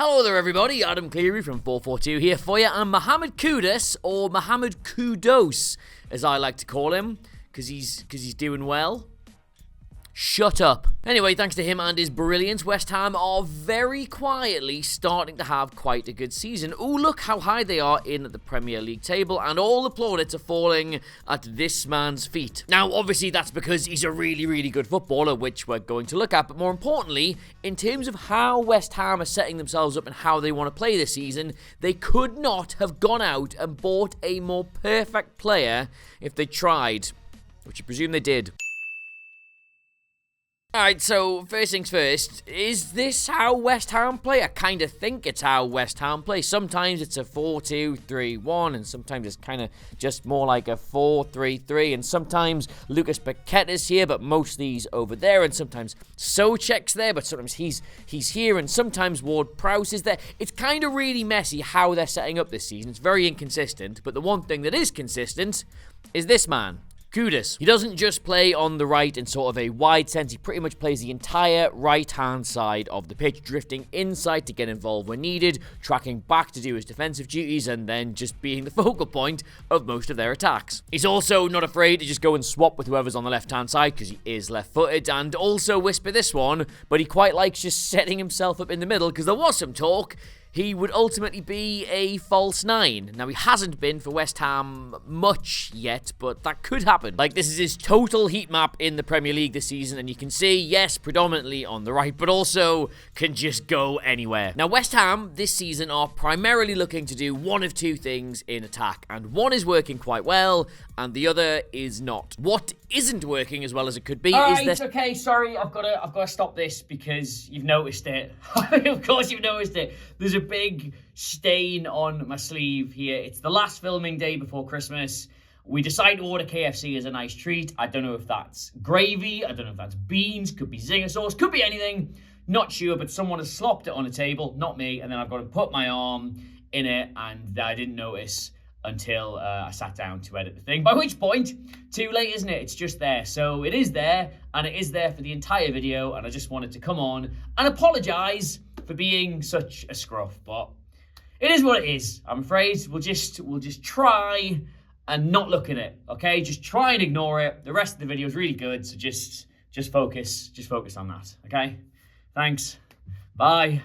Hello there everybody, Adam Cleary from FourFourTwo here for you, and Mohammed Kudus, or Mohammed Kudus, as I like to call him, because he's doing well. Shut up. Anyway, thanks to him and his brilliance, West Ham are very quietly starting to have quite a good season. Oh, look how high they are in the Premier League table, and all the plaudits are falling at this man's feet. Now, obviously, that's because he's a really, really good footballer, which we're going to look at, but more importantly, in terms of how West Ham are setting themselves up and how they want to play this season, they could not have gone out and bought a more perfect player if they tried, which I presume they did. Alright, so first things first, is this how West Ham play? I kind of think it's how West Ham play. Sometimes it's a 4-2-3-1, and sometimes it's kind of just more like a 4-3-3, and sometimes Lucas Paqueta's here, but mostly he's over there, and sometimes Souček's there, but sometimes he's here, and sometimes Ward-Prowse is there. It's kind of really messy how they're setting up this season. It's very inconsistent, but the one thing that is consistent is this man, Kudus. He doesn't just play on the right in sort of a wide sense, he pretty much plays the entire right-hand side of the pitch, drifting inside to get involved when needed, tracking back to do his defensive duties, and then just being the focal point of most of their attacks. He's also not afraid to just go and swap with whoever's on the left-hand side, because he is left-footed, and also whisper this one, but he quite likes just setting himself up in the middle, because there was some talk he would ultimately be a false nine. Now, he hasn't been for West Ham much yet, but that could happen. Like, this is his total heat map in the Premier League this season, and you can see, yes, predominantly on the right, but also can just go anywhere. Now, West Ham this season are primarily looking to do one of two things in attack, and one is working quite well, and the other is not. What isn't working as well as it could be is this. Okay, sorry, I've got to stop this because you've noticed it. Of course you've noticed it. There's a big stain on my sleeve here. It's the last filming day before Christmas. We decided to order KFC as a nice treat. I don't know if that's gravy, I don't know if that's beans, could be zinger sauce, could be anything. Not sure, but someone has slopped it on a table, not me, and then I've got to put my arm in it, and I didn't notice until I sat down to edit the thing. By which point, too late, isn't it? It's just there. So it is there, and it is there for the entire video, and I just wanted to come on and apologise for being such a scruff, but it is what it is. I'm afraid we'll just try and not look at it, okay? Just try and ignore it. The rest of the video is really good, so just focus on that, okay? Thanks. Bye.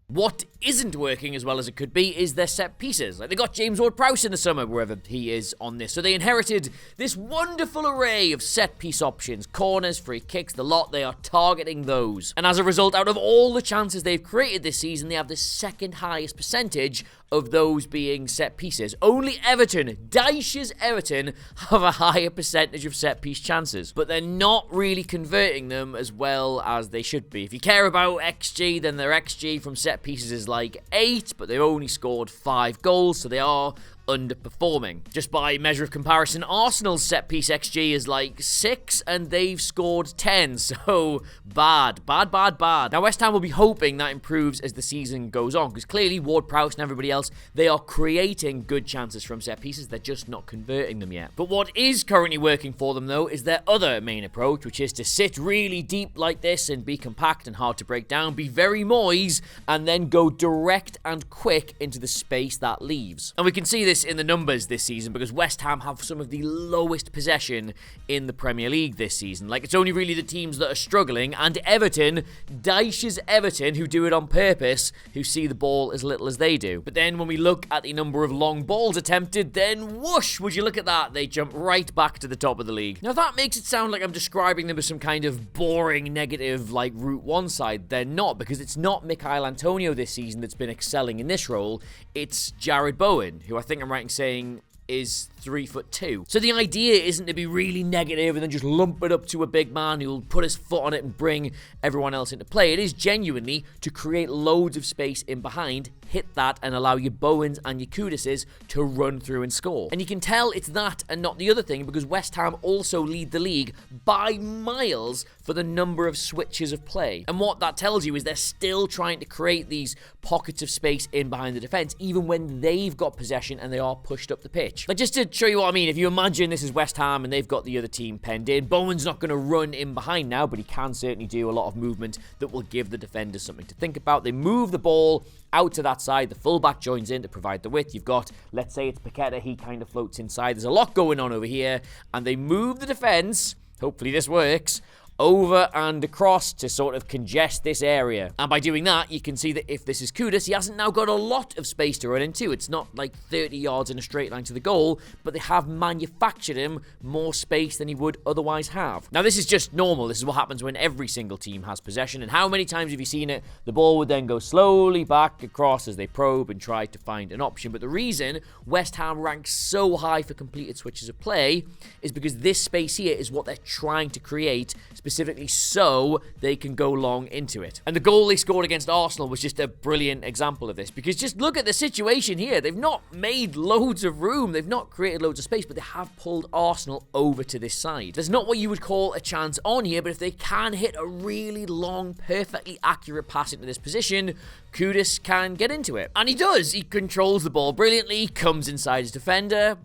What isn't working as well as it could be is their set pieces. Like, they got James Ward-Prowse in the summer, wherever he is on this. So they inherited this wonderful array of set piece options. Corners, free kicks, the lot. They are targeting those. And as a result, out of all the chances they've created this season, they have the second highest percentage of those being set pieces. Only Everton, Dyche's Everton, have a higher percentage of set piece chances. But they're not really converting them as well as they should be. If you care about XG, then their XG from set pieces is like 8, but they've only scored 5 goals, so they are underperforming. Just by measure of comparison, Arsenal's set-piece XG is like 6, and they've scored 10, so bad. Now, West Ham will be hoping that improves as the season goes on, because clearly Ward-Prowse and everybody else, they are creating good chances from set-pieces, they're just not converting them yet. But what is currently working for them, though, is their other main approach, which is to sit really deep like this and be compact and hard to break down, be very Moyes, and then go direct and quick into the space that leaves. And we can see this in the numbers this season, because West Ham have some of the lowest possession in the Premier League this season. Like, it's only really the teams that are struggling, and Everton, Dyche's Everton, who do it on purpose, who see the ball as little as they do. But then when we look at the number of long balls attempted, then whoosh, would you look at that, they jump right back to the top of the league. Now, that makes it sound like I'm describing them as some kind of boring, negative, like, Route 1 side. They're not, because it's not Michail Antonio this season that's been excelling in this role. It's Jarrod Bowen, who I think I'm right in saying is 3'2". So the idea isn't to be really negative and then just lump it up to a big man who'll put his foot on it and bring everyone else into play. It is genuinely to create loads of space in behind, hit that, and allow your Bowens and your Kuduses to run through and score. And you can tell it's that and not the other thing, because West Ham also lead the league by miles for the number of switches of play. And what that tells you is they're still trying to create these pockets of space in behind the defense, even when they've got possession and they are pushed up the pitch. Like, just to show you what I mean. If you imagine this is West Ham and they've got the other team penned in, Bowen's not going to run in behind now, but he can certainly do a lot of movement that will give the defenders something to think about. They move the ball out to that side. The fullback joins in to provide the width. You've got, let's say it's Paqueta, he kind of floats inside. There's a lot going on over here, and they move the defense, hopefully this works, over and across to sort of congest this area. And by doing that, you can see that if this is Kudus, he hasn't now got a lot of space to run into. It's not like 30 yards in a straight line to the goal, but they have manufactured him more space than he would otherwise have. Now, this is just normal. This is what happens when every single team has possession. And how many times have you seen it? The ball would then go slowly back across as they probe and try to find an option. But the reason West Ham ranks so high for completed switches of play is because this space here is what they're trying to create, specifically so they can go long into it. And the goal they scored against Arsenal was just a brilliant example of this, because just look at the situation here. They've not made loads of room, they've not created loads of space, but they have pulled Arsenal over to this side. There's not what you would call a chance on here, but if they can hit a really long, perfectly accurate pass into this position, Kudus can get into it. And he does. He controls the ball brilliantly, comes inside his defender.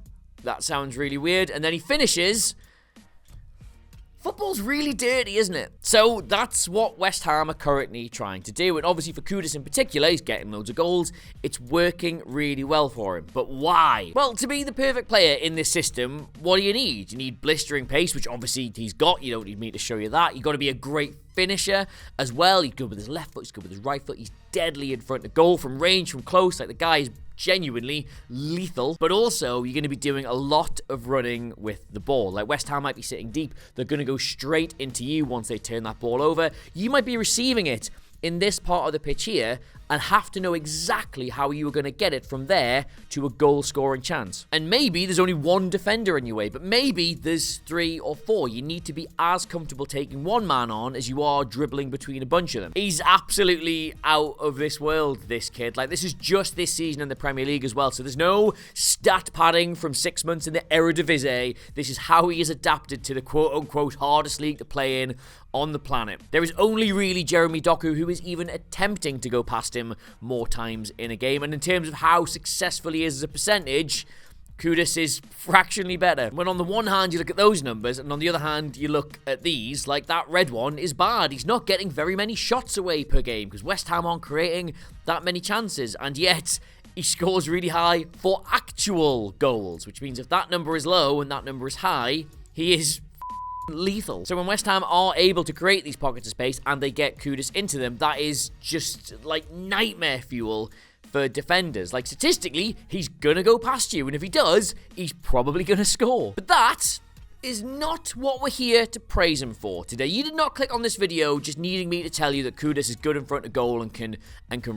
That sounds really weird. And then he finishes. Football's really dirty, isn't it? So that's what West Ham are currently trying to do. And obviously for Kudus in particular, he's getting loads of goals. It's working really well for him. But why? Well, to be the perfect player in this system, what do you need? You need blistering pace, which obviously he's got. You don't need me to show you that. You've got to be a great finisher as well. He's good with his left foot, he's good with his right foot. He's deadly in front of goal from range, from close. Like, the guy is genuinely lethal. But also, you're going to be doing a lot of running with the ball. Like, West Ham might be sitting deep. They're going to go straight into you once they turn that ball over. You might be receiving it in this part of the pitch here and have to know exactly how you are going to get it from there to a goal-scoring chance. And maybe there's only one defender in your way, but maybe there's 3 or 4. You need to be as comfortable taking one man on as you are dribbling between a bunch of them. He's absolutely out of this world, this kid. Like, this is just this season in the Premier League as well, so there's no stat padding from 6 months in the Eredivisie. This is how he is adapted to the quote-unquote hardest league to play in on the planet. There is only really Jeremy Doku who is even attempting to go past him more times in a game, and in terms of how successful he is as a percentage, Kudus is fractionally better. When on the one hand you look at those numbers, and on the other hand you look at these, like that red one is bad. He's not getting very many shots away per game because West Ham aren't creating that many chances, and yet he scores really high for actual goals, which means if that number is low and that number is high, he is lethal. So when West Ham are able to create these pockets of space and they get Kudus into them, that is just like nightmare fuel for defenders. Like, statistically, he's gonna go past you, and if he does, he's probably gonna score. But that is not what we're here to praise him for today. You did not click on this video just needing me to tell you that Kudus is good in front of goal and can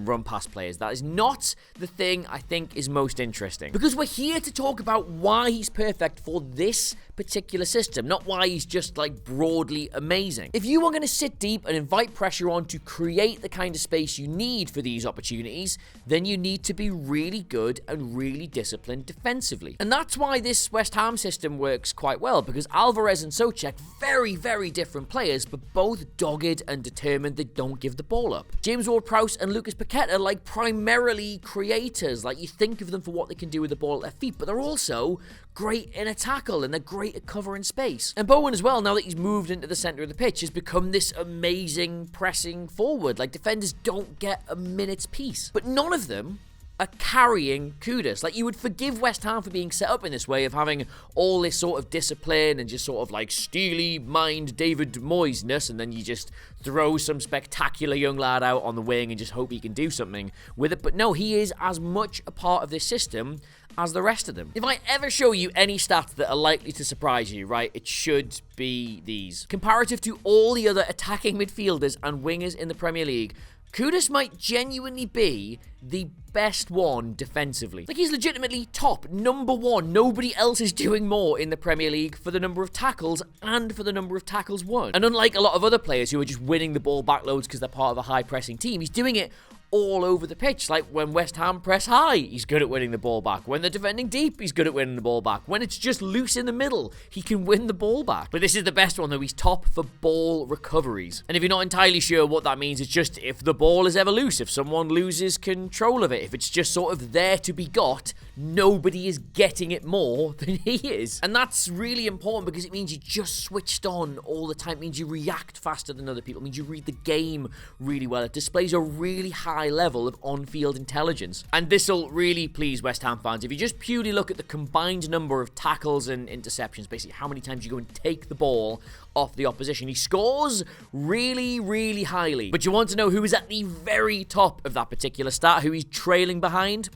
run past players. That is not the thing I think is most interesting, because we're here to talk about why he's perfect for this particular system, not why he's just like broadly amazing. If you are going to sit deep and invite pressure on to create the kind of space you need for these opportunities, then you need to be really good and really disciplined defensively. And that's why this West Ham system works quite well, because Alvarez and Souček, very, very different players, but both dogged and determined. They don't give the ball up. James Ward-Prowse and Lucas Paqueta, like, primarily creators. Like, you think of them for what they can do with the ball at their feet, but they're also great in a tackle, and they're great at covering space. And Bowen as well, now that he's moved into the centre of the pitch, has become this amazing pressing forward. Like, defenders don't get a minute's peace. But none of them are carrying Kudus. Like, you would forgive West Ham for being set up in this way, of having all this sort of discipline and just sort of like steely mind David Moyes-ness, and then you just throw some spectacular young lad out on the wing and just hope he can do something with it. But no, he is as much a part of this system as the rest of them. If I ever show you any stats that are likely to surprise you, right, it should be these. Comparative to all the other attacking midfielders and wingers in the Premier League, Kudus might genuinely be the best one defensively. Like, he's legitimately top, number one. Nobody else is doing more in the Premier League for the number of tackles and for the number of tackles won. And unlike a lot of other players who are just winning the ball back loads because they're part of a high-pressing team, he's doing it all over the pitch. Like, when West Ham press high, he's good at winning the ball back. When they're defending deep, he's good at winning the ball back. When it's just loose in the middle, he can win the ball back. But this is the best one, though. He's top for ball recoveries. And if you're not entirely sure what that means, it's just if the ball is ever loose, if someone loses control of it, if it's just sort of there to be got, nobody is getting it more than he is. And that's really important because it means you just switched on all the time. It means you react faster than other people. It means you read the game really well. It displays a really high level of on-field intelligence. And this will really please West Ham fans. If you just purely look at the combined number of tackles and interceptions, basically how many times you go and take the ball off the opposition, he scores really, really highly. But you want to know who is at the very top of that particular stat, who he's trailing behind?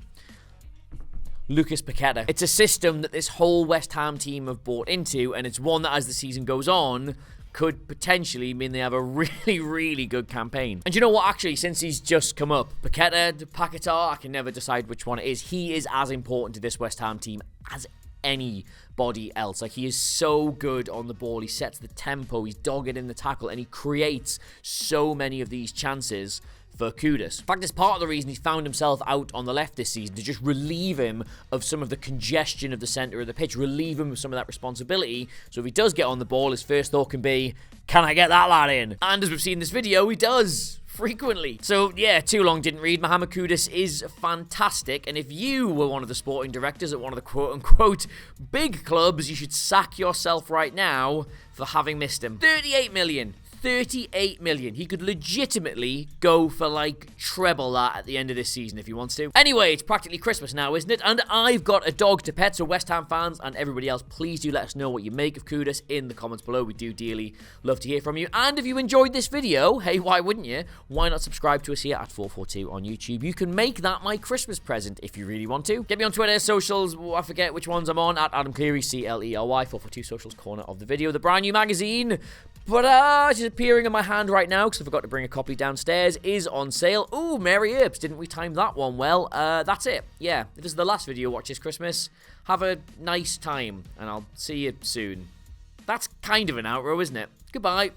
Lucas Paqueta. It's a system that this whole West Ham team have bought into, and it's one that as the season goes on could potentially mean they have a really, really good campaign. And you know what, actually, since he's just come up, Paqueta, I can never decide which one it is. He is as important to this West Ham team as anybody else. Like, he is so good on the ball. He sets the tempo, he's dogged in the tackle, and he creates so many of these chances for Kudus. In fact, it's part of the reason he found himself out on the left this season, to just relieve him of some of the congestion of the centre of the pitch, relieve him of some of that responsibility, so if he does get on the ball, his first thought can be, can I get that lad in? And as we've seen in this video, he does. Frequently. So yeah, too long didn't read. Mohammed Kudus is fantastic, and if you were one of the sporting directors at one of the quote-unquote big clubs, you should sack yourself right now for having missed him. 38 million. 38 million. He could legitimately go for like treble that at the end of this season if he wants to. Anyway, it's practically Christmas now, isn't it? And I've got a dog to pet, so West Ham fans and everybody else, please do let us know what you make of Kudus in the comments below. We do dearly love to hear from you. And if you enjoyed this video, hey, why wouldn't you? Why not subscribe to us here at FourFourTwo on YouTube? You can make that my Christmas present if you really want to. Get me on Twitter, socials, I forget which ones I'm on, at Adam Cleary, CLERY, 442 socials, corner of the video. The brand new magazine, but just appearing in my hand right now because I forgot to bring a copy downstairs, is on sale. Ooh, Mary Earps, didn't we time that one well? That's it. Yeah, this is the last video watch this Christmas. Have a nice time, and I'll see you soon. That's kind of an outro, isn't it? Goodbye.